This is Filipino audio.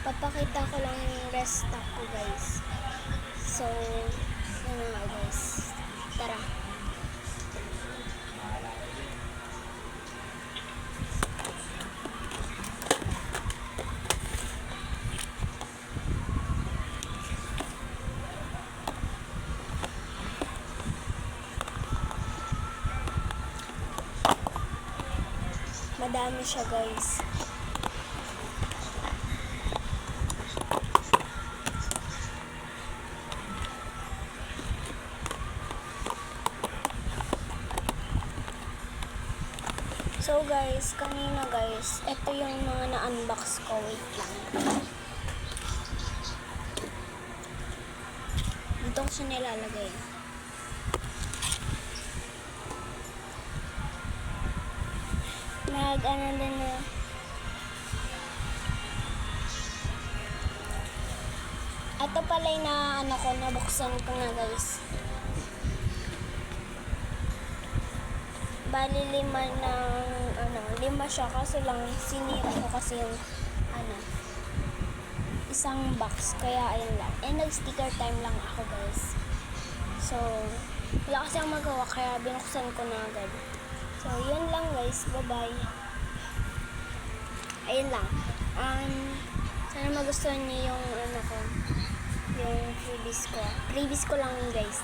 Papakita ko lang yung restock ko, guys. So, ano nga, guys. Tara. Madami siya, guys. So guys, kanina guys, ito yung mga na-unbox ko. Wait lang. Dito ko siya nilalagay. Ano din na. Ito pala yung nabuksan ko na, guys. Bali 5 siya kasi lang sinira ko kasi yung isang box, kaya ayun lang. Nag-sticker time lang ako, guys. So, wala kasi ang magawa kaya binuksan ko na agad. So, yun lang, guys. Bye-bye. Ayun lang. Sana magustuhan niyo yung yung freebies ko. Freebies ko lang, guys.